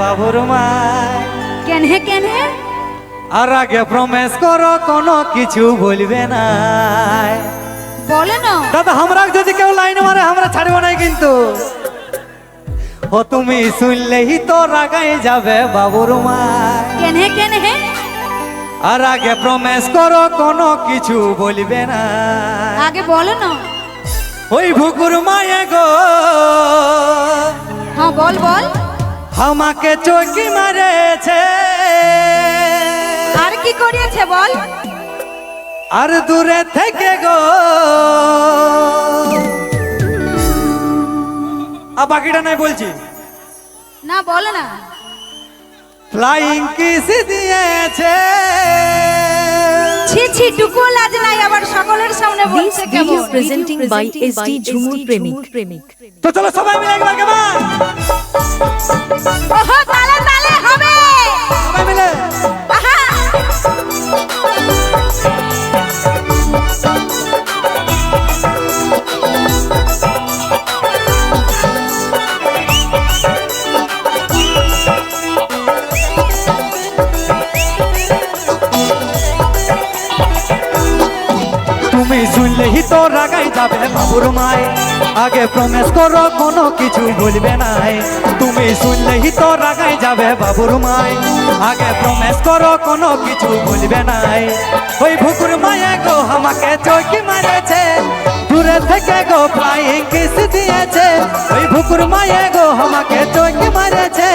বাবুর মায় কেন হে আর আগে প্রমিস করো কোনো কিছু বলবে না। বলে না দাদা আমরা যদি কেউ লাইন মারে আমরা ছাড়বো না কিন্তু। ও তুমি শুনলেই তো রাগাই যাবে বাবুর মায়। কেন হে আর আগে প্রমিস করো কোনো কিছু বলবে না। আগে বলো না। ওই ভুকুর মায়ে গো হ্যাঁ বল আমাকে চৌকি মারেছে। আর কি করিয়েছে বল। আর দূরে থেকে গো বাকিটা নাই বলছি না বলো না। ফ্লাইং কিস দিয়েছে। ছি টুকু লাজ নাই আবার সকলের সামনে বলছে কেমন। প্রেজেন্টিং বাই এসডি ঝুমুর প্রেমিক। তো চলো সবাই মিলে একবার কেমন ওহো তালে হবে সবাই মিলে। আহা তুমি শুনলেই তো রাগাই যাবে বাবুর মায়। আগে প্রমিস করো কোনো কিছু বলবে না। তুমি শুনলেই তো রাগাই যাবে বাবুর মায়। আগে প্রমিস করো কোনো কিছু বলবে না। ওই ভুকুর মায়ে গো আমাকে চৌকি মারেছে। দূরে থেকে গো ফ্লাইং কিস দিয়েছে। ওই ভুকুর মায়ে গো আমাকে চৌকি মারেছে।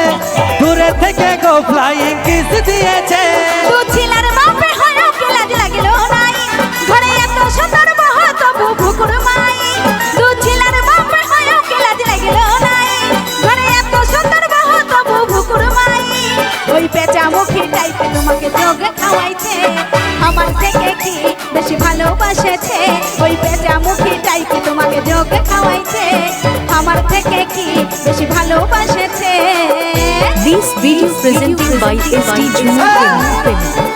দূরে থেকে গো ফ্লাইং কিস দিয়েছে। তু ছিলার বাপে হলো কি লাজ লাগিলো নাই। ঘরে এত সুন্দর বহ তবু ভুকুর মাই। তু ছিলার বাপে হলো কি লাজ লাগিলো নাই। ঘরে এত সুন্দর বহ তবু ভুকুর মাই। ওই পেঁচা মুখী টাইপে তোমাকে যোগ খাওয়াইছে। আমার থেকে কি বেশি ভালোবাসেছে। ওই পেঁচা মুখী টাইপে তোমাকে যোগ খাওয়াইছে। আমার থেকে কি বেশি ভালোবাসেছে। This video presenting by SD Junior Premium.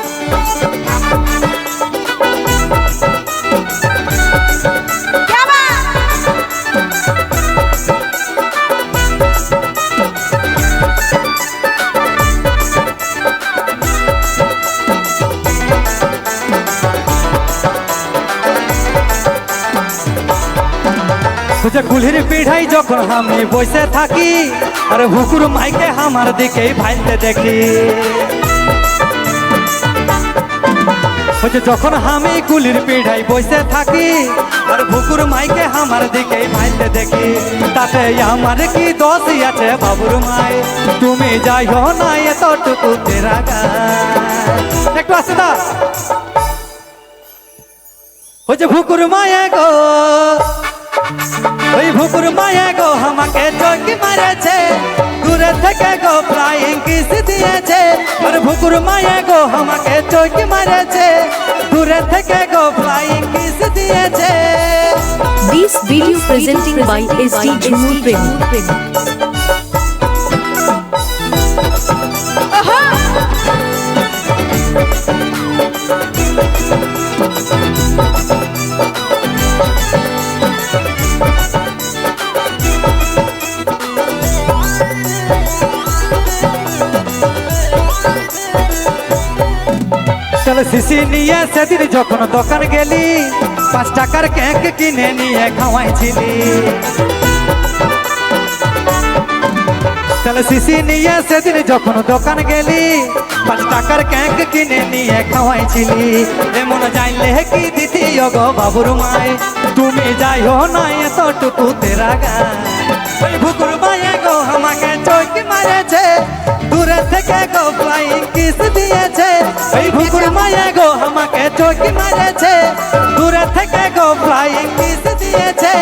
বুঝে কুলির পিঠাই যখন আমি বসে থাকি। আর ভুকুর মাইকে আমার দিকেই ভাইতে দেখি। যখন আমি কুলির পিঠাই বসে থাকি। আর ভুকুর মাইকে আমার দিকেই ভাইতে দেখি। তাতে আমার কি দোষ আছে বাবুর মাই। তুমি যাইও না এতটুকু তেরা গায়। একটু আসে দা ভুকুর মায়ে গো। ওই ভুকুর মায়ে গো আমাকে চৌকি মারেছে। দূরে থেকে গো ফ্লাইং কিস দিয়েছে। আর ভুকুর মায়ে গো আমাকে চৌকি মারেছে। দূরে থেকে গো ফ্লাইং কিস দিয়েছে। This video presenting by SD Junior Premium. চল শিশি নিয়ে সেদিন যখন দোকান গেলি। 5 টাকার কেক কিনে নিয়ে খাওয়াইছিলি। চল শিশি নিয়ে সেদিন যখন দোকান গেলি। 5 টাকার কেক কিনে নিয়ে খাওয়াইছিলি। এমন জানলে কি দ্বিতীয় গো বাবুর মায়। তুমি যাইও না এতটুকু তেরা গায়। ওই ভুকুর মায়ে গো আমাকে চৌকি মারেছে। দূরে থেকে গো ফ্লাইং কিস দিয়েছে। ওই ভুকুর মায়ে গো আমাকে চৌকি মারেছে। দূরে থেকে গো ফ্লাইং কিস দিয়েছে।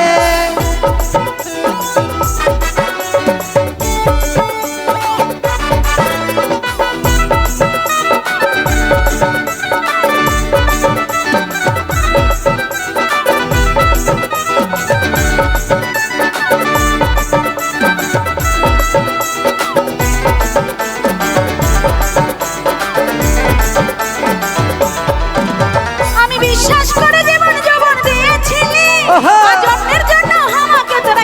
আমি বিশ্বাস করে জীবন যৌবন দিয়েছিলি। জন্মের জন্য আমাকে তোরা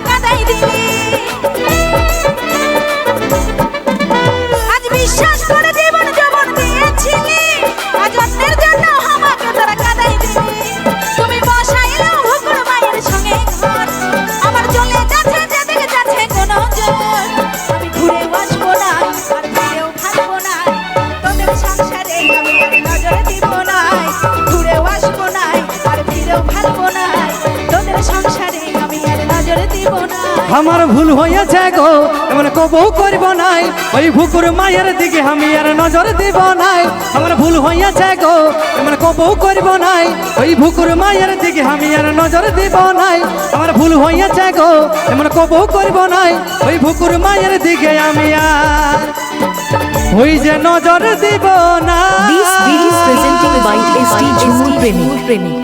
বিশ্বাস করে জীবন যৌবন দিয়েছিলি, আজ অন্যের জন্য আমাকে তোরা কাঁদাই দিলি। তুমি বসাইলেও ভুকুর মায়ের সঙ্গে ঘর, আমার চলে যাচ্ছে যেদিকে যাচ্ছে কোনো জোর। আমি ঘুরে বসবো না আর ফিরেও ভাববো না, তোদের সংসারে আমি আর নজর দিব না। ঘুরে আসবো না আর ফিরেও ভাববো না, তোদের সংসারে আমি আর নজর দিব না। আমার ভুল হয়েছে গো, এমন কবু করব নাই, ওই ভুকুর মায়ের দিকে আমি আর নজর দিব নাই। আমার ভুল হয়েছে গো, এমন কবু করব নাই, ওই ভুকুর মায়ের দিকে আমি আর নজর দিব নাই। আমার ভুল হয়েছে গো, এমন কবু করব নাই, ওই ভুকুর মায়ের দিকে আমি আর ওই যে নজর দিব না। This video presenting by SD Jhumur Premic.